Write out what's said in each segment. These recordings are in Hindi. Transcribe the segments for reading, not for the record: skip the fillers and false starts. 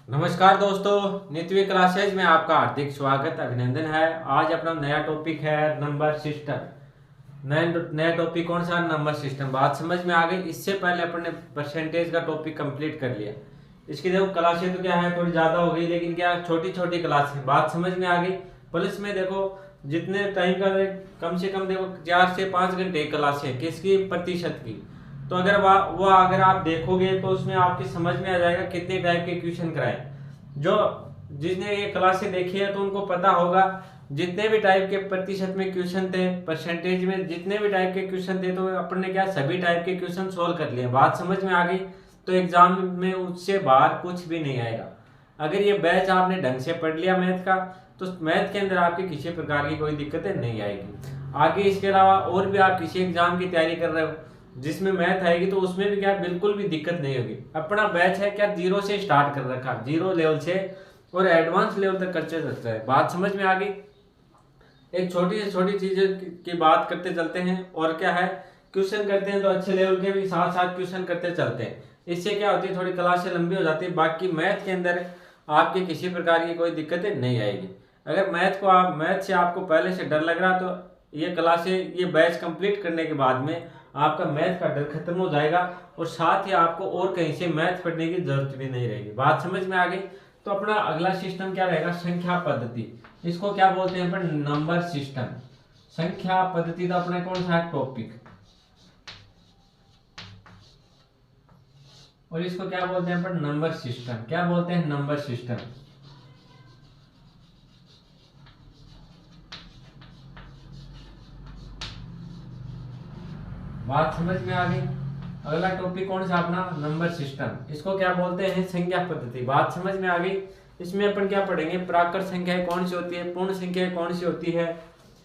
नमस्कार दोस्तों, नित्य क्लासेज में आपका हार्दिक स्वागत अभिनंदन है। आज अपना नया टॉपिक है नंबर सिस्टम। नया टॉपिक कौन सा? Number system. बात समझ में आ गई। इससे पहले अपने परसेंटेज का टॉपिक कंप्लीट कर लिया। इसकी देखो क्लासें तो क्या है, थोड़ी ज़्यादा हो गई, लेकिन क्या छोटी छोटी क्लास है। बात समझ में आ गई। प्लस में देखो जितने टाइम का कम से कम देखो 4 से 5 घंटे क्लास है, किसकी? प्रतिशत की। तो अगर वो अगर आप देखोगे तो उसमें आपकी समझ में आ जाएगा कितने टाइप के क्वेश्चन कराए। जो जिसने ये क्लासें देखी है तो उनको पता होगा जितने भी टाइप के प्रतिशत में क्वेश्चन थे, परसेंटेज में जितने भी टाइप के क्वेश्चन थे, तो अपन ने क्या सभी टाइप के क्वेश्चन सोल्व कर लिए। बात समझ में आ गई। तो एग्जाम में उससे बाहर कुछ भी नहीं आएगा। अगर ये बैच आपने ढंग से पढ़ लिया मैथ का, तो मैथ के अंदर आपकी किसी प्रकार की कोई दिक्कतें नहीं आएगी। आगे इसके अलावा और भी आप किसी एग्जाम की तैयारी कर रहे हो जिसमें मैथ आएगी, तो उसमें भी क्या बिल्कुल भी दिक्कत नहीं होगी। अपना बैच है क्या जीरो से स्टार्ट कर रखा, जीरो लेवल से और एडवांस लेवल तक करते चलता है। बात समझ में आ गई। एक छोटी से छोटी चीजें की बात करते चलते हैं। और क्या है, क्वेश्चन करते हैं तो अच्छे लेवल के भी साथ साथ क्वेश्चन करते चलते हैं। इससे क्या होती है, थोड़ी क्लासें लंबी हो जाती है। बाकी मैथ के अंदर आपके किसी प्रकार की कोई दिक्कतें नहीं आएगी। अगर मैथ से आपको पहले से डर लग रहा, तो ये क्लासें, ये बैच कंप्लीट करने के बाद में आपका मैथ का डर खत्म हो जाएगा और साथ ही आपको और कहीं से मैथ पढ़ने की जरूरत भी नहीं रहेगी। बात समझ में आ गई। तो अपना अगला सिस्टम क्या रहेगा? संख्या पद्धति। इसको क्या बोलते हैं अपन? Number system. संख्या पद्धति का अपना कौन सा है टॉपिक, और इसको क्या बोलते हैं अपन? Number system. क्या बोलते हैं? Number system. बात समझ में आ गई। अगला टॉपिक कौन सा अपना? Number system. इसको क्या बोलते हैं? संख्या पद्धति। बात समझ में आ गई। इसमें अपन क्या पढ़ेंगे? प्राकृत संख्याएं कौन सी होती है, पूर्ण संख्याएं कौन सी होती है,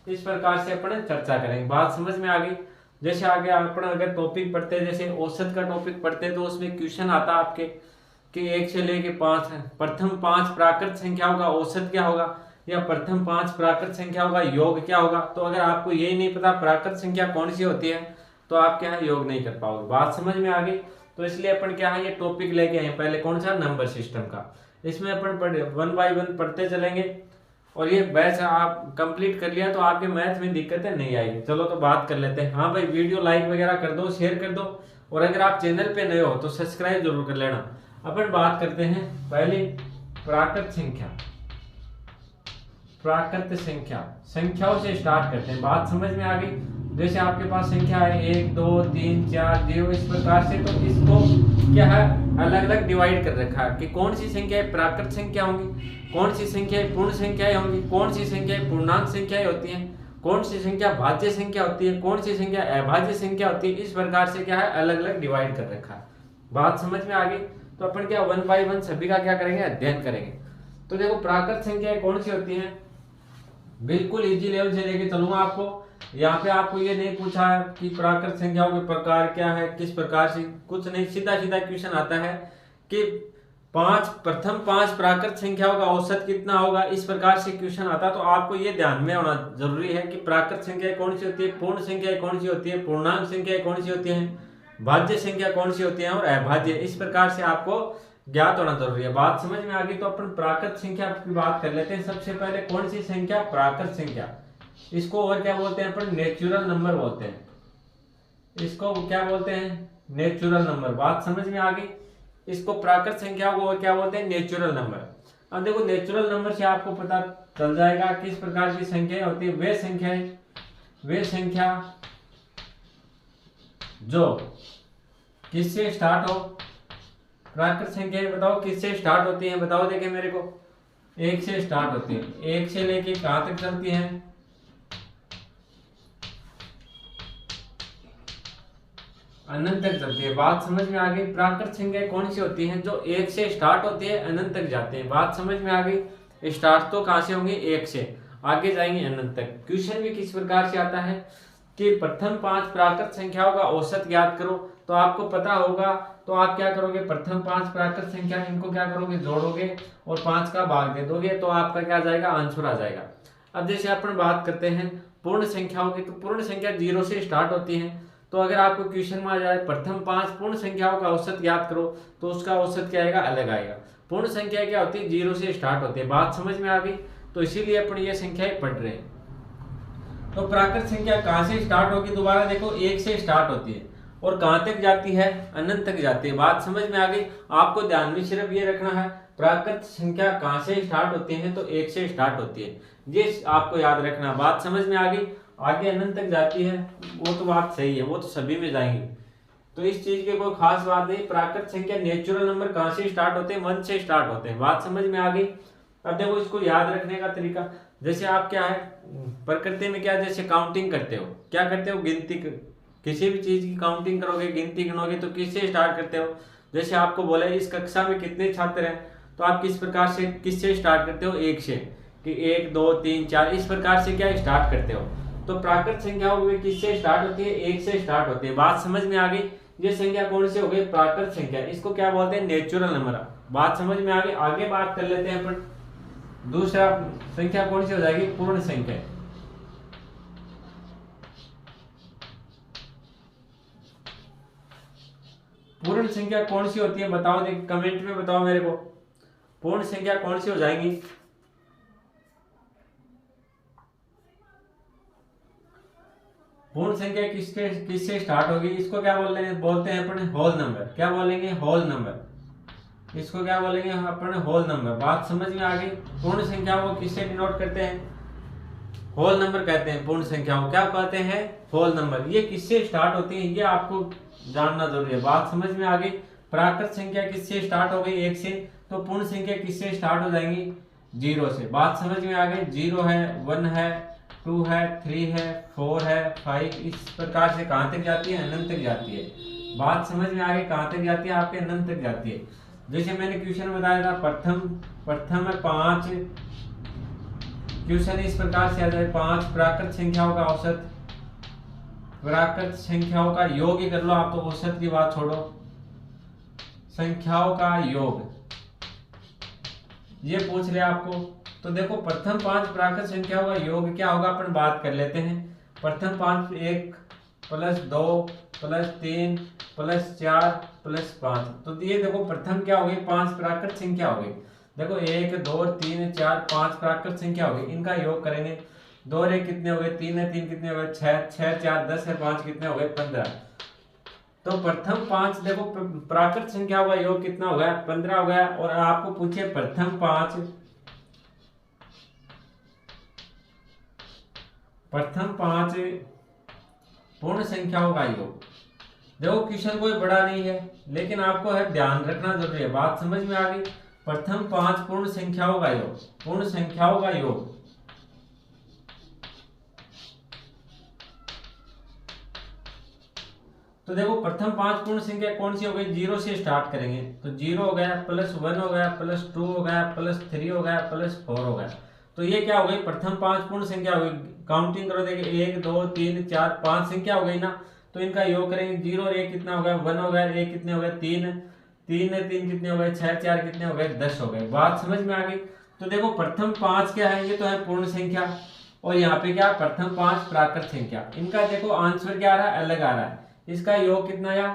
इस प्रकार से अपन चर्चा करेंगे। बात समझ में आ गई। जैसे आगे अपन अगर टॉपिक पढ़ते हैं, जैसे औसत का टॉपिक पढ़ते हैं, तो उसमें क्वेश्चन आता है आपके कि 1 से लेके 5 है। प्रथम 5 प्राकृत संख्याओं का औसत क्या होगा, या प्रथम 5 प्राकृत संख्याओं का योग क्या होगा। तो अगर आपको यही नहीं पता प्राकृत संख्या कौन सी होती है, तो आप क्या है योग नहीं कर पाओगे। बात समझ में आ गई। तो इसलिए अपन क्या है ये टॉपिक लेके आए पहले कौन सा? नंबर सिस्टम का। इसमें अपन वन बाय वन पढ़ते चलेंगे और ये बैच आप कंप्लीट कर लिया तो आपके मैथ में दिक्कतें नहीं आएगी। चलो तो बात कर लेते हैं। हाँ भाई, वीडियो लाइक वगैरह कर दो, शेयर कर दो, और अगर आप चैनल पे नए हो तो सब्सक्राइब जरूर कर लेना। अपन बात करते हैं पहले प्राकृत संख्या। प्राकृत संख्या, संख्याओं से स्टार्ट करते हैं। बात समझ में आ गई। जैसे आपके पास संख्या है 1 2 3 4 0 इस प्रकार से, तो इसको क्या है अलग अलग डिवाइड कर रखा है कि कौन सी संख्याएं प्राकृत संख्या होंगी, कौन सी संख्याएं पूर्ण संख्याएं होंगी, कौन सी संख्याएं पूर्णांक संख्याएं होती हैं, कौन सी संख्या भाज्य संख्या होती है, कौन सी संख्या अभाज्य संख्या होती है। इस प्रकार से क्या है अलग अलग डिवाइड कर रखा है। बात समझ में आ गई। तो अपन क्या वन बाय वन सभी का क्या करेंगे? अध्ययन करेंगे। तो देखो प्राकृत संख्याएं कौन सी होती हैं, बिल्कुल इजी लेवल से लेके चलूंगा आपको। यहाँ पे आपको ये नहीं पूछा है कि प्राकृत संख्याओं के प्रकार क्या है, किस प्रकार से, कुछ नहीं। सीधा सीधा क्वेश्चन आता है कि प्रथम 5 प्राकृत संख्याओं का औसत कितना होगा, इस प्रकार से क्वेश्चन आता है। तो आपको ये ध्यान में होना जरूरी है कि प्राकृत संख्या कौन सी होती है, पूर्ण संख्या कौन सी होती है, पूर्णांक संख्या कौन सी होती है, भाज्य संख्या कौन सी होती है और अभाज्य। इस प्रकार से आपको ज्ञात होना जरूरी है। बात समझ में आ गई। तो अपन प्राकृत संख्या की बात कर लेते हैं। सबसे पहले कौन सी संख्या? प्राकृत संख्या। इसको और क्या बोलते हैं अपन? नेचुरल नंबर बोलते हैं। इसको क्या बोलते हैं? Natural number. बात समझ में आ गई। इसको प्राकृत संख्या को और क्या बोलते हैं? Natural number. अब देखो नेचुरल नंबर से आपको पता चल जाएगा किस प्रकार की संख्या होती है। वे संख्या जो किससे स्टार्ट हो, प्राकृत संख्या बताओ किससे स्टार्ट होती है, बताओ देखे मेरे को। 1 से स्टार्ट होती है। 1 से लेके कहां तक चलती है? अनंत तक चलती है। बात समझ में आ गई। प्राकृत संख्या कौन सी होती है? जो 1 से स्टार्ट होती है अनंत तक जाते हैं। बात समझ में आ गई। स्टार्ट तो कहां से होंगे? 1 से, आगे जाएंगे अनंत तक। क्वेश्चन भी किस प्रकार से आता है कि प्रथम 5 प्राकृत संख्याओं का औसत ज्ञात करो। तो आपको पता होगा तो आप क्या करोगे? प्रथम 5 प्राकृत संख्या इनको क्या करोगे? जोड़ोगे और 5 का भाग दे दोगे, तो आपका क्या आ जाएगा? आंसर आ जाएगा। अब जैसे अपन बात करते हैं पूर्ण संख्याओं की, तो पूर्ण संख्या 0 से स्टार्ट होती है। तो अगर आपको क्वेश्चन में आ जाए प्रथम 5 पूर्ण संख्याओं का औसत ज्ञात करो, तो उसका औसत क्या आएगा? अलग आएगा। पूर्ण संख्या क्या होती है, 0 से स्टार्ट होती है। बात समझ में आ गई? तो इसीलिए अपन ये संख्याएं पढ़ रहे हैं। तो प्राकृत संख्या कहाँ से स्टार्ट होगी, दोबारा देखो, 1 से स्टार्ट होती है और कहाँ तक जाती है, अनंत तक जाती है। बात समझ में आ गई? आपको ध्यान में सिर्फ ये रखना है, प्राकृत संख्या कहाँ से स्टार्ट होती है, तो 1 से स्टार्ट होती है, ये आपको याद रखना। बात समझ में आ गई? आगे अनंत तक जाती है, वो तो बात सही है, वो तो सभी में जाएंगी, तो इस चीज की कोई खास बात नहीं। प्राकृत संख्या नेचुरल नंबर कहाँ से स्टार्ट होते हैं, 1 से स्टार्ट होते हैं। बात समझ में आ गई? अब देखो इसको याद रखने का तरीका, जैसे आप क्या है प्रकृति में क्या, जैसे काउंटिंग करते हो, क्या करते हो, गिनती किसी भी चीज की काउंटिंग करोगे, गिनती गिनोगे तो किससे स्टार्ट करते हो। जैसे आपको बोला इस कक्षा में कितने छात्र हैं, तो आप किस प्रकार से, किससे स्टार्ट करते हो, 1 से, कि 1 2 3 4 इस प्रकार से क्या स्टार्ट करते हो। तो प्राकृत संख्याओं में किससे स्टार्ट होती है, 1 से स्टार्ट होती है। बात समझ में आ गई? ये संख्या कौन सी हो गई, प्राकृत संख्या, इसको क्या बोलते हैं, नेचुरल नंबर। बात समझ में आ गई? आगे बात कर लेते हैं अपन, दूसरा संख्या कौन सी हो जाएगी, पूर्ण संख्या। पूर्ण संख्या कौन सी होती है, बताओ, देख कमेंट में बताओ मेरे को, पूर्ण संख्या कौन सी हो जाएंगी। पूर्ण संख्या किसके किससे स्टार्ट होगी, इसको क्या बोलते हैं अपन, होल नंबर। क्या बोलेंगे, होल नंबर। इसको क्या बोलेंगे अपन, होल नंबर। बात समझ में आ गई? पूर्ण संख्या को किससे डिनोट करते हैं, होल नंबर कहते हैं। पूर्ण संख्याओं क्या कहते हैं, होल नंबर। ये किससे स्टार्ट होती है, ये आपको जानना जरूरी है। बात समझ में आ गई? प्राकृत संख्या किससे स्टार्ट हो गई, 1 से, तो पूर्ण संख्या किससे स्टार्ट हो जाएंगी, 0 से। बात समझ में आ गई? 0 है, 1 है, 2 है, 3 है, 4 है, 5, इस प्रकार से कहां तक जाती है, अनंत तक जाती है। बात समझ में आ गई? कहां तक जाती है, आपके अनंत तक जाती है। जैसे मैंने क्वेश्चन बताया था, प्रथम है 5, क्वेश्चन इस प्रकार से आ जाए, 5 प्राकृत संख्याओं का औसत, प्राकृत संख्याओं का योग ही कर लो आप, तो औसत की बात छोड़ो, संख्याओं का योग ये पूछ लिया आपको। तो देखो प्रथम 5 प्राकृत संख्याओं का योग क्या होगा, अपन बात कर लेते हैं। प्रथम 5, 1 + 2 + 3 + 4 + 5, तो ये देखो प्रथम क्या हो गई, 5 प्राकृत संख्या हो गई। देखो 1 2 3 4 5 प्राकृत संख्या हो गई, इनका योग करेंगे, 2 और 1 कितने हो गए, 3 है 3 कितने हो गए, 6 6 4 10 है 5 कितने हो गए, 15। तो प्रथम 5 देखो प्राकृत संख्या का योग कितना हो गया, 15 हो गया। और आपको पूछे प्रथम 5 पूर्ण संख्याओं का योग, देखो क्वेश्चन कोई बड़ा नहीं है, लेकिन आपको है ध्यान रखना जरूरी है। बात समझ में आ गई? प्रथम 5 पूर्ण संख्याओं का योग, पूर्ण संख्याओं का योग, तो देखो प्रथम 5 पूर्ण संख्या कौन सी हो गई, 0 से स्टार्ट करेंगे, तो 0 हो गया, +1 हो गया, +2 हो गया, +3 हो गया, +4 हो गया। तो ये क्या हो गई, प्रथम 5 पूर्ण संख्या हो गई। काउंटिंग करो, देखिए 1 2 3 4 5 संख्या हो गई ना, तो इनका योग करेंगे, 0 और 1 कितना हो गया, 1 हो गया, 1 कितने हो गए, 3 3 3 कितने हो गए, 6 4 कितने हो गए, 10 हो गए। बात समझ में आ गई? तो देखो प्रथम 5 क्या है, ये तो है पूर्ण संख्या, और यहाँ पे क्या, प्रथम 5 प्राकृत संख्या। इनका देखो आंसर क्या आ रहा है, अलग आ रहा है। इसका योग कितना आया,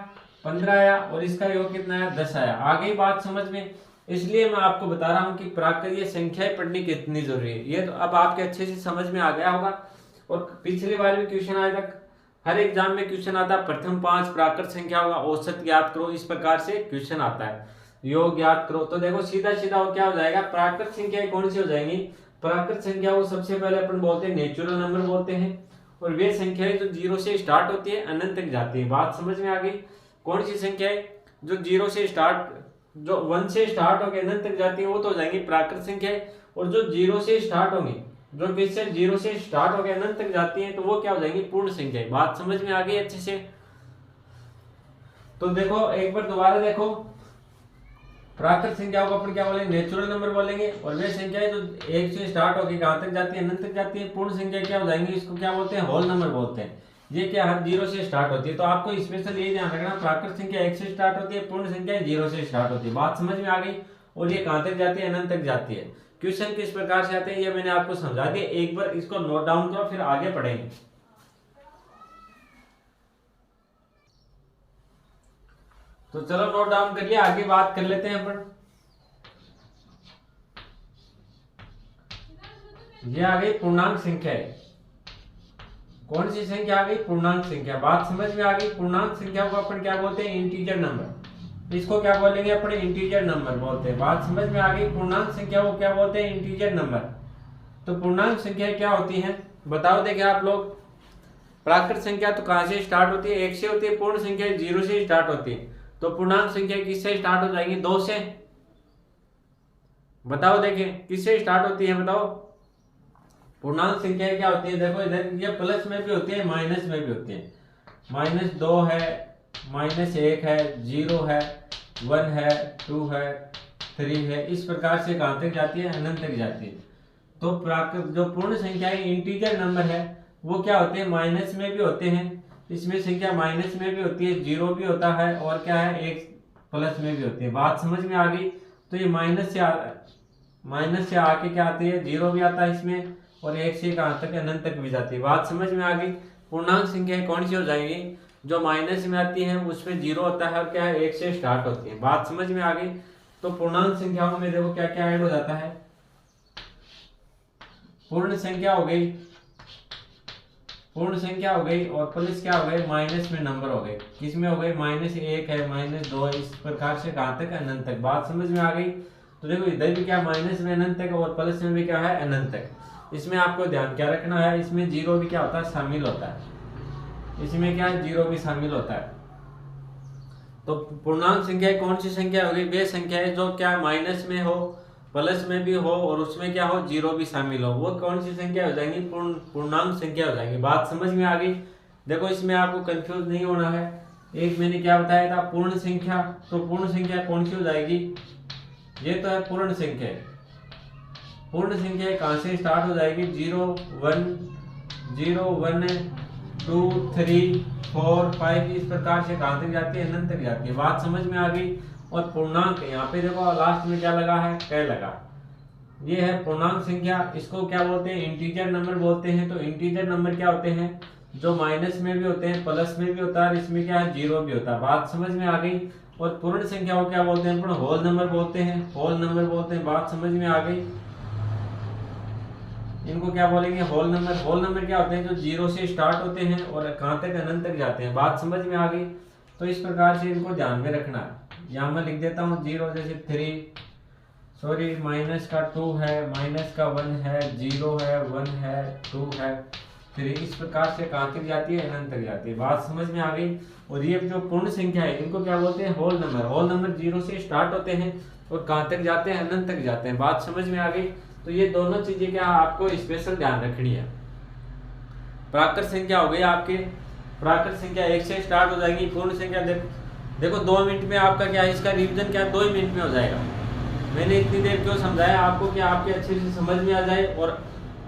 15 आया, और इसका योग कितना आया, 10 आया। आ गई बात समझ में? इसलिए मैं आपको बता रहा हूं कि प्राकृत ये संख्याएं पढ़नी कितनी जरूरी है। ये तो अब आपके अच्छे से समझ में आ गया होगा। और पिछली बार भी क्वेश्चन आया था, हर एग्जाम में क्वेश्चन आता है, प्रथम 5 प्राकृत संख्याओं का औसत ज्ञात करो, इस प्रकार से क्वेश्चन आता है, योग ज्ञात करो। तो देखो सीधा सीधा वो क्या हो जाएगा, प्राकृत संख्याएं कौन सी हो जाएंगी, प्राकृत संख्या को सबसे पहले अपन बोलते हैं नेचुरल नंबर बोलते हैं, और वे संख्याएं जो 0 से स्टार्ट होती है अनंत तक जाती है। बात समझ में आ गई? कौन सी संख्याएं जो 0 से स्टार्ट, जो 1 से स्टार्ट होकर अनंत तक जाती है, वो तो हो जाएंगी प्राकृत संख्याएं। और जो 0 से स्टार्ट होंगी, जो किससे 0 से स्टार्ट होकर अनंत तक जाती है, तो वो क्या हो जाएंगी, पूर्ण संख्याएं। बात समझ में आ गई अच्छे से? तो देखो एक बार दोबारा देखो, प्राकृत संख्याओं को अपन क्या बोलेंगे, नेचुरल नंबर बोलेंगे। और वे संख्याएं जो 1 से स्टार्ट होकर कहां तक जाती है, अनंत तक जाती है। पूर्ण संख्या क्या हो जाएंगी, इसको क्या बोलते हैं, होल नंबर बोलते हैं। ये क्या हर 0 से स्टार्ट होती है। तो आपको स्पेशल ये ध्यान रखना, प्राकृत संख्या 1 से स्टार्ट होती है, पूर्ण संख्या 0 से स्टार्ट होती है। बात समझ में आ गई? और ये कहां तक जाती है, अनंत तक जाती है। क्वेश्चन किस प्रकार से आते हैं ये मैंने आपको समझा दिया, एक बार इसको नोट डाउन करो, फिर आगे पढ़ेंगे। तो चलो नोट डाउन कर लिया, आगे बात कर लेते हैं अपन। ये आ गई पूर्णांक संख्या है। कौन सी संख्या आ गई? पूर्णांक संख्या। बात समझ में आ गई। पूर्णांक संख्या को अपन क्या बोलते हैं? Integer number. इसको क्या बोलेंगे अपन? इंटीजर नंबर बोलते हैं। बात समझ में आ गई। पूर्णांक संख्या को क्या बोलते हैं? Integer number. तो पूर्णांक संख्या क्या होती है बताओ देखे आप लोग। प्राकृत संख्या तो कहां से स्टार्ट होती है? 1 से होती है। पूर्ण संख्या 0 से स्टार्ट होती है। तो पूर्णांक संख्या किससे स्टार्ट हो जाएंगी? 2 से। बताओ देखें किससे स्टार्ट होती है बताओ। पूर्णांक संख्या क्या होती है? देखो इधर ये प्लस में भी होती है, माइनस में भी होती है। -2 है, -1 है, 0 है, 1 है, 2 है, 3 है। इस प्रकार से कहां तक जाती है? अनंत तक जाती है। तो प्राकृत जो पूर्ण संख्या इंटीजर नंबर है वो क्या होते हैं? माइनस में भी होते हैं। इसमें संख्या माइनस में भी होती है, 0 भी होता है और क्या है? 1 प्लस में भी होती है। बात समझ में आ गई। तो ये माइनस से आके क्या आती है? 0 भी आता है इसमें और 1 से कहां तक? अनंत तक भी जाती है। बात समझ में आ गई। पूर्णांक संख्या कौन सी हो जाएगी? जो माइनस में आती है उसमें 0 होता है और क्या है? 1 से स्टार्ट होती है। बात समझ में आ गई। तो पूर्णांक संख्याओं में देखो क्या क्या ऐड हो जाता है। पूर्ण संख्या हो गई, पूर्ण संख्या हो गई और प्लस क्या हो गए? माइनस में नंबर हो गए। किसमें हो गए? -1 है, -2 है। इस प्रकार से कहां तक? अनंत तक। बात समझ में आ गई। तो देखो इधर भी क्या माइनस में अनंत तक और प्लस में भी क्या है? अनंत तक। इसमें आपको ध्यान क्या रखना है? इसमें 0 भी क्या होता है? शामिल होता है। इसमें क्या है? 0 भी शामिल होता है। तो पूर्णांक संख्या कौन सी संख्या होगी? वे संख्या है जो क्या माइनस में हो, प्लस में भी हो और उसमें क्या हो? 0 भी शामिल हो। वो कौन सी संख्या हो जाएंगी? पूर्णांक संख्या हो जाएंगी। बात समझ में आ गई। देखो इसमें आपको कंफ्यूज नहीं होना है। एक मैंने क्या बताया था? पूर्ण संख्या। तो पूर्ण संख्या कौन सी हो जाएगी? ये तो है पूर्ण संख्या। पूर्ण संख्या कहां से स्टार्ट हो जाएगी? 0 1 0 1 2 3 4 5 इस प्रकार से कहां तक जाती है? अनंत तक जाती है। बात समझ में आ गई। और पूर्णांक यहाँ पे देखो लास्ट में क्या लगा है? कै लगा। ये है पूर्णांक संख्या। इसको क्या बोलते हैं? इंटीजर नंबर बोलते हैं। तो इंटीजर नंबर क्या होते हैं? जो माइनस में भी होते हैं, प्लस में भी होता है और इसमें क्या है? 0 भी होता है। बात समझ में आ गई। और पूर्ण संख्या को क्या बोलते हैं? पूर्ण होल नंबर बोलते हैं। होल नंबर बोलते हैं। बात समझ में आ गई। इनको क्या बोलेंगे? Whole number. होल नंबर क्या होते हैं? जो 0 से स्टार्ट होते हैं और कहां तक? अनंत तक जाते हैं। बात समझ में आ गई। तो इस प्रकार से इनको ध्यान में रखना है। यहाँ मैं लिख देता हूँ 0 जैसे 3, सॉरी माइनस का 2 है, माइनस का 1 है, 0 है, 1 है, 2 है, 3 इस प्रकार से कहां तक जाती है? अनंत तक जाती है। बात समझ में आ गई। और ये जो पूर्ण संख्या है इनको क्या बोलते हैं? Whole number. होल नंबर 0 से स्टार्ट होते हैं और कहां तक जाते हैं? अनंत तक जाते हैं। बात समझ में आ गई। तो ये दोनों चीजें क्या आपको स्पेशल ध्यान रखनी है। प्राकृत संख्या हो गई आपके। प्राकृत संख्या 1 से स्टार्ट हो जाएगी। पूर्ण संख्या देखो 2 मिनट में आपका क्या है? इसका रिवीजन क्या 2 ही मिनट में हो जाएगा। मैंने इतनी देर क्यों समझाया आपको? कि आपके अच्छे से समझ में आ जाए और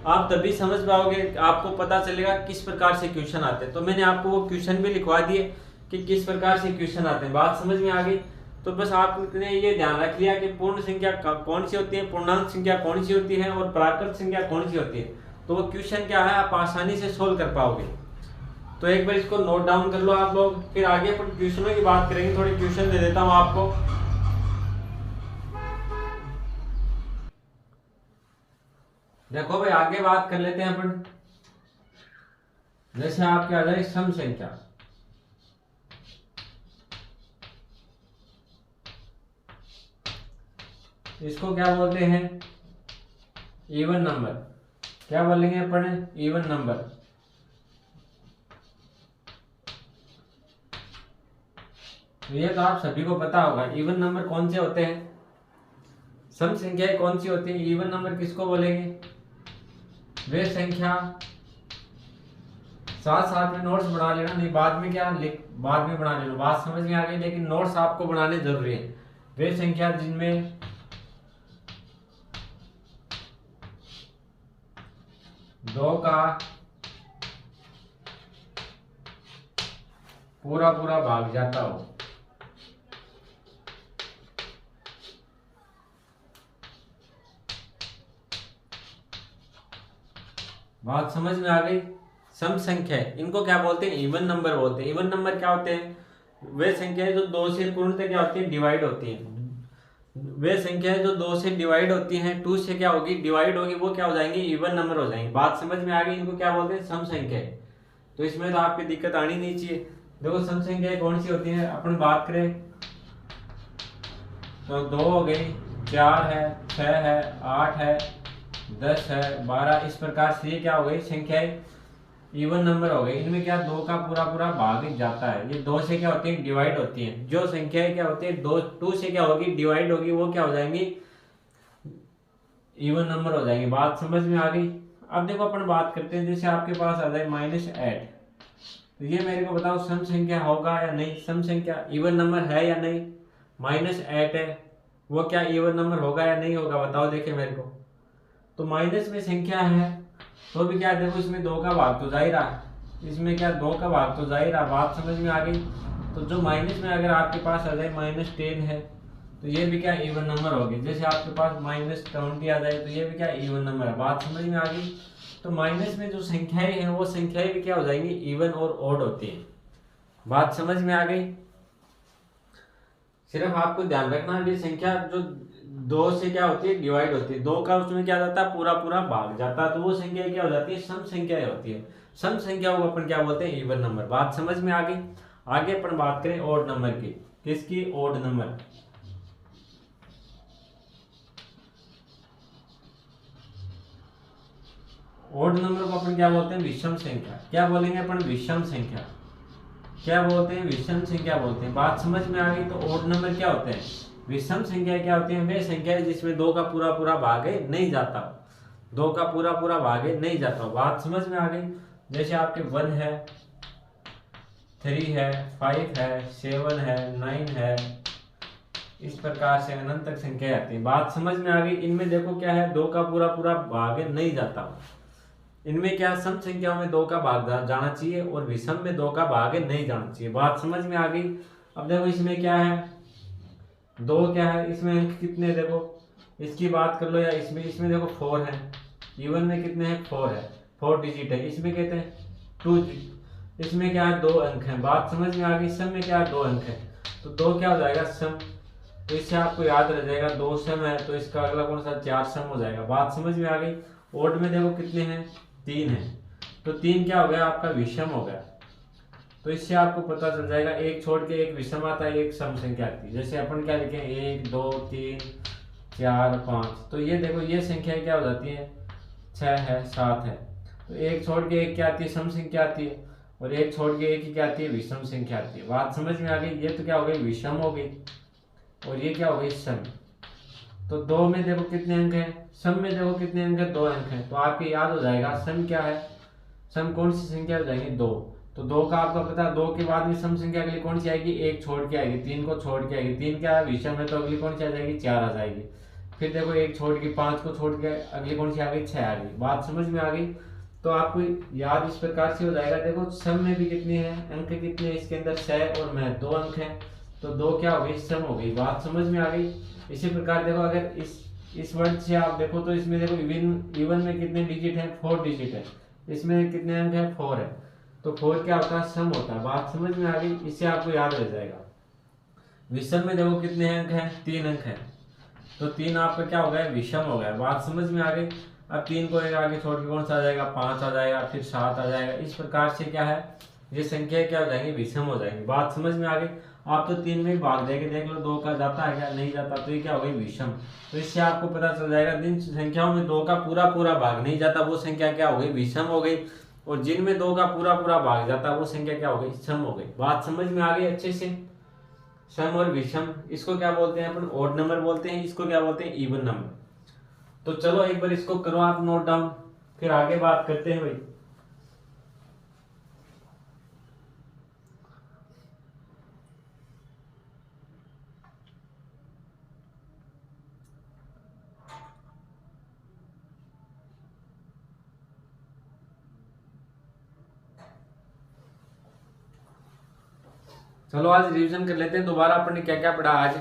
आप तभी समझ पाओगे, आपको पता चलेगा किस प्रकार से क्वेश्चन आते हैं। तो मैंने आपको वो क्वेश्चन भी लिखवा दिए कि किस प्रकार से क्वेश्चन आते हैं। बात समझ में आ गई। तो बस आपने ये ध्यान रख लिया कि पूर्ण संख्या कौन सी होती है, पूर्णांक संख्या कौन सी होती है और प्राकृत संख्या कौन सी होती है। तो वो क्वेश्चन क्या है आप आसानी से सोल्व कर पाओगे। तो एक बार इसको नोट डाउन कर लो आप लोग। फिर आगे अपन क्वेश्चनों की बात करेंगे। थोड़े क्वेश्चन दे देता हूं आपको। देखो भाई आगे बात कर लेते हैं अपन। जैसे आपके आ जाए सम संख्या। इसको क्या बोलते हैं? Even number. क्या बोलेंगे अपन? Even number. ये तो आप सभी को पता होगा। इवन नंबर कौन से होते हैं? सम संख्याएं कौन सी होती है? इवन नंबर किसको बोलेंगे? वे संख्या साथ साथ में नोट्स बना लेना। नहीं बाद में क्या बाद में बना लेना। बात समझ में आ गई। लेकिन नोट्स आपको बनाने जरूरी है। वे संख्या जिनमें दो का पूरा पूरा भाग जाता हो। बात समझ में आ गई। सम संख्या इनको क्या बोलते हैं? इवन नंबर बोलते हैं। इवन नंबर क्या होते हैं? वे संख्याएं जो 2 से पूर्णतः क्या होती है? डिवाइड होती हैं। वे संख्याएं जो 2 से डिवाइड होती हैं, 2 से क्या होगी डिवाइड होगी, वो क्या हो जाएंगे इवन नंबर हो जाएंगे। बात समझ में आ गई? इनको क्या बोलते हैं सम संख्याएं। तो इसमें तो आपकी दिक्कत आनी नहीं चाहिए। देखो सम संख्याएं कौन सी होती हैं, अपन बात करें तो 2 हो गई, 4 है, 6 है, 8 है, 10 है, 12, इस प्रकार से ये क्या हो गई संख्याएं इवन नंबर हो गई। इनमें क्या 2 का पूरा पूरा भाग जाता है। ये 2 से क्या होती है डिवाइड होती है। जो संख्याएं क्या होती है 2 से क्या होगी डिवाइड होगी, वो क्या हो जाएंगी इवन नंबर हो जाएंगे। बात समझ में आ गई? अब देखो अपन बात करते हैं, जैसे आपके पास आ जाए -8, तो ये मेरे को बताओ सम संख्या होगा या नहीं? सम संख्या इवन नंबर है या नहीं? -8 है, वो क्या इवन नंबर होगा या नहीं होगा बताओ देखे मेरे को। तो माइनस में संख्या है तो भी क्या देखो इसमें 2 का भाग तो जा ही रहा, इसमें क्या 2 का भाग तो जा ही रहा। बात समझ में आ गई? तो जो माइनस में अगर आपके पास आ जाए -10 है तो ये भी क्या इवन नंबर होगी। जैसे आपके पास -20 आ जाए तो ये भी क्या इवन नंबर है। बात समझ में आ गई? तो माइनस में जो संख्याएं हैं वो संख्याएं भी क्या हो जाएंगी इवन और ऑड होती है। बात समझ में आ गई? सिर्फ आपको ध्यान रखना ये संख्या जो 2 से क्या होती है डिवाइड होती है, 2 का उसमें क्या जाता है पूरा पूरा भाग जाता है, तो वो संख्या क्या हो जाती है सम संख्या होती है। सम संख्या को अपन क्या बोलते हैं इवन नंबर। बात समझ में आ गई? आगे अपन बात करें ऑड नंबर की। किसकी? Odd number. ऑड नंबर को अपन क्या बोलते हैं विषम संख्या। क्या बोलेंगे अपन? विषम संख्या। क्या बोलते हैं? विषम संख्या बोलते हैं। बात समझ में आ गई? तो ऑड नंबर क्या होते हैं? विषम संख्या क्या होती है? वे संख्या जिसमें 2 का पूरा पूरा भाग है नहीं जाता, 2 का पूरा पूरा भाग है नहीं जाता। बात समझ में आ गई? जैसे आपके 1 है, 3 है, 5 है, 7 है, 9 है, इस प्रकार से अनंत तक संख्या आती है। बात समझ में आ गई? इनमें देखो क्या है 2 का पूरा पूरा भाग है नहीं जाता। इनमें क्या सम संख्याओं में 2 का भाग जाना चाहिए और विषम में 2 का भाग नहीं जाना चाहिए। बात समझ में आ गई? अब देखो इसमें क्या है 2 क्या है, इसमें अंक कितने देखो, इसकी बात कर लो या इसमें देखो 4 है, इवन में कितने हैं 4 है, 4 डिजिट है। इसमें कहते हैं 2, इसमें क्या है 2 अंक है। बात समझ में आ गई? सम में क्या है 2 अंक है, तो 2 क्या हो जाएगा सम। तो इससे आपको याद रह जाएगा 2 सम है तो इसका अगला कौन सा 4 सम हो जाएगा। बात समझ में आ गई? ओड में देखो कितने हैं 3 है, तो 3 क्या हो गया आपका विषम हो गया। तो इससे आपको पता चल जाएगा एक छोड़ के एक विषम आता है, एक सम संख्या आती है। जैसे अपन क्या लिखें 1 2 3 4 5, तो ये देखो ये संख्या क्या हो जाती है 6 है 7 है, तो एक छोड़ के एक क्या आती है सम संख्या आती है, और एक छोड़ के एक ही क्या आती है विषम संख्या आती है। बात समझ में आ गई? ये तो क्या हो गई विषम हो गई और ये क्या हो गई सम। तो 2 में देखो कितने अंक हैं, सम में देखो कितने अंक है 2 अंक हैं, तो आपको याद हो जाएगा सम क्या है, सम कौन सी संख्या हो जाएगी 2। तो 2 का आपको पता है 2 के बाद में सम संख्या अगली कौन सी आएगी, एक छोड़ के आएगी, 3 को छोड़ के आएगी, 3 क्या है विषम है तो अगली कौन सी आ जाएगी 4 आ जाएगी। फिर देखो एक छोड़ के 5 को छोड़ के अगली कौन सी आ गई 6 आ गई। बात समझ में आ गई? तो आपको याद इस प्रकार से हो जाएगा। देखो सम में भी कितने हैं अंक, कितने इसके अंदर 6 और में 2 अंक है, तो 2 क्या हो गई सम हो गई। बात समझ में आ गई? इसी प्रकार देखो अगर इस वर्ड से आप देखो तो इसमें देखो इवन में कितने डिजिट है 4 डिजिट है, इसमें कितने अंक है 4 है, तो 4 क्या होता है सम होता है। बात समझ में आ गई? इससे आपको याद रह जाएगा। विषम में देखो कितने अंक हैं 3 अंक हैं, तो 3 आपका क्या हो गया विषम हो गया। बात समझ में आ गई? अब 3 को एक आगे छोड़ के कौन सा आ जाएगा 5 आ जाएगा, फिर 7 आ जाएगा। इस प्रकार से क्या है ये संख्या क्या हो जाएंगी विषम हो जाएंगी। बात समझ में आ गई? आप तो 3 में भाग देके देख लो 2 का जाता है क्या नहीं जाता, तो ये क्या हो गई विषम। तो इससे आपको पता चल जाएगा जिन संख्याओं में 2 का पूरा पूरा भाग नहीं जाता वो संख्या क्या हो गई विषम हो गई, और जिनमें 2 का पूरा पूरा भाग जाता है वो संख्या क्या हो गई सम हो गई। बात समझ में आ गई अच्छे से? सम और विषम इसको क्या बोलते हैं अपन ऑड नंबर बोलते हैं, इसको क्या बोलते हैं इवन नंबर। तो चलो एक बार इसको करो आप नोट डाउन, फिर आगे बात करते हैं भाई। चलो आज रिवीजन कर लेते हैं दोबारा अपन ने क्या क्या पढ़ा आज।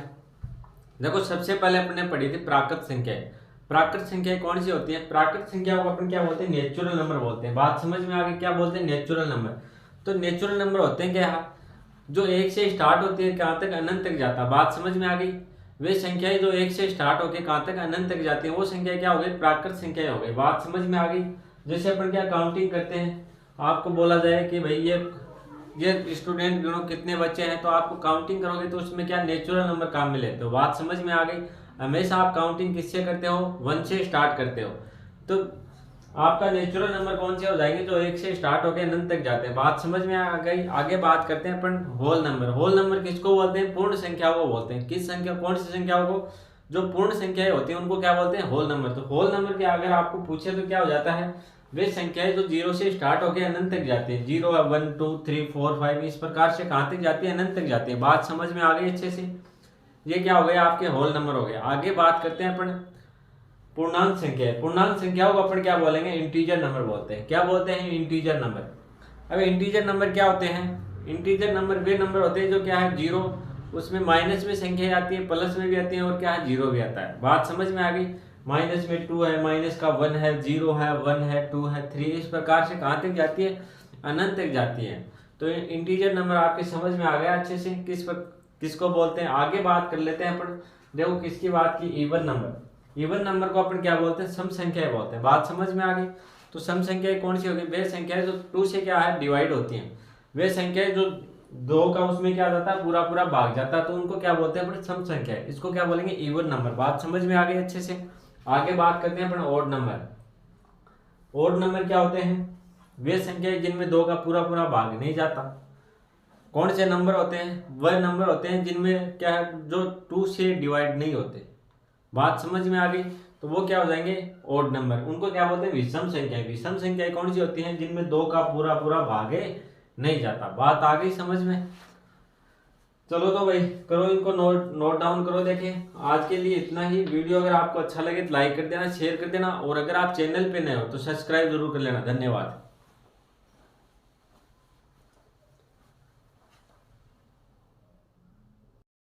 देखो सबसे पहले अपन ने पढ़ी थी प्राकृत संख्याएं। प्राकृत संख्याएं कौन सी होती है? प्राकृत संख्या को अपन क्या बोलते हैं नेचुरल नंबर बोलते हैं। बात समझ में आ गई? क्या बोलते हैं नेचुरल नंबर। तो नेचुरल नंबर होते हैं क्या जो 1 से स्टार्ट होती है कहाँ तक अनंत तक जाता है। बात समझ में आ गई? वे संख्याएं जो 1 से स्टार्ट होकर कहाँ तक अनंत तक जाती हैं वो संख्या क्या हो गई, प्राकृत संख्या हो गई। बात समझ में आ गई। जैसे अपन क्या काउंटिंग करते हैं, आपको बोला जाए कि भाई ये स्टूडेंट गिनो कितने बच्चे हैं, तो आपको काउंटिंग करोगे तो उसमें क्या नेचुरल नंबर काम में लेते हो। बात समझ में आ गई। हमेशा आप काउंटिंग किससे करते हो, 1 से स्टार्ट करते हो। तो आपका नेचुरल नंबर कौन से हो जाएंगे, जो 1 से स्टार्ट होकर अनंत तक जाते हैं। बात समझ में आ गई। आगे बात करते हैं अपन होल नंबर। होल नंबर किसको बोलते हैं, पूर्ण संख्या को बोलते हैं। किस संख्या, कौन सी संख्याओं को, जो पूर्ण संख्याएं होती हैं उनको क्या बोलते हैं, होल नंबर। तो होल नंबर के अगर आपको पूछे तो क्या हो जाता है, वे संख्याएं जो 0 से स्टार्ट होकर अनंत तक जाती है, 0 1 2 3 4 5 इस प्रकार से कहाँ तक जाती है, अनंत तक जाती है। बात समझ में आ गई अच्छे से। ये क्या हो गया, आपके होल नंबर हो गया। आगे बात करते हैं अपन पूर्णांक संख्या। पूर्णांक संख्याओं को अपन क्या बोलेंगे, इंटीजर नंबर बोलते हैं। क्या बोलते हैं, इंटीजर नंबर। अब इंटीजर नंबर क्या होते हैं, इंटीजर नंबर वे नंबर होते हैं जो क्या है, 0, उसमें माइनस में संख्या आती है, प्लस में भी आती है और क्या है, 0 भी आता है। बात समझ में आ गई। माइनस में 2 है, माइनस का 1 है, 0 है, 1 है, 2 है, 3 इस प्रकार से कहाँ तक जाती है, अनंत तक जाती है। तो इंटीजर नंबर आपके समझ में आ गया अच्छे से, किसको बोलते हैं। आगे बात कर लेते हैं अपन। देखो किसकी बात की, इवन नंबर। इवन नंबर को अपन क्या बोलते हैं, सम संख्याएं बोलते हैं। बात समझ में आ गई। तो सम संख्याएं कौन सी होगी, वे संख्याएं जो 2 से क्या है, डिवाइड होती हैं। वे संख्याएं जो 2 का उसमें क्या जाता है, पूरा पूरा भाग जाता है, तो उनको क्या बोलते हैं अपन, सम संख्या। इसको क्या बोलेंगे, इवन नंबर। बात समझ में आ गई अच्छे से। आगे बात करते हैं अपन ओड नंबर। ओड नंबर क्या होते हैं, वे संख्याएं जिनमें 2 का पूरा पूरा भाग नहीं जाता। कौन से नंबर होते हैं, वह नंबर होते हैं जिनमें क्या है, जो 2 से डिवाइड नहीं होते। बात समझ में आ गई। तो वो क्या हो जाएंगे, ओड नंबर। उनको क्या बोलते हैं, विषम संख्याएं। विषम संख्याएं कौन सी होती हैं, जिनमें 2 का पूरा पूरा भाग नहीं जाता। बात आ गई समझ में। चलो तो भाई करो, इनको नोट डाउन करो। देखें आज के लिए इतना ही। वीडियो अगर आपको अच्छा लगे तो लाइक कर देना, शेयर कर देना, और अगर आप चैनल पे नए हो तो सब्सक्राइब जरूर कर लेना। धन्यवाद।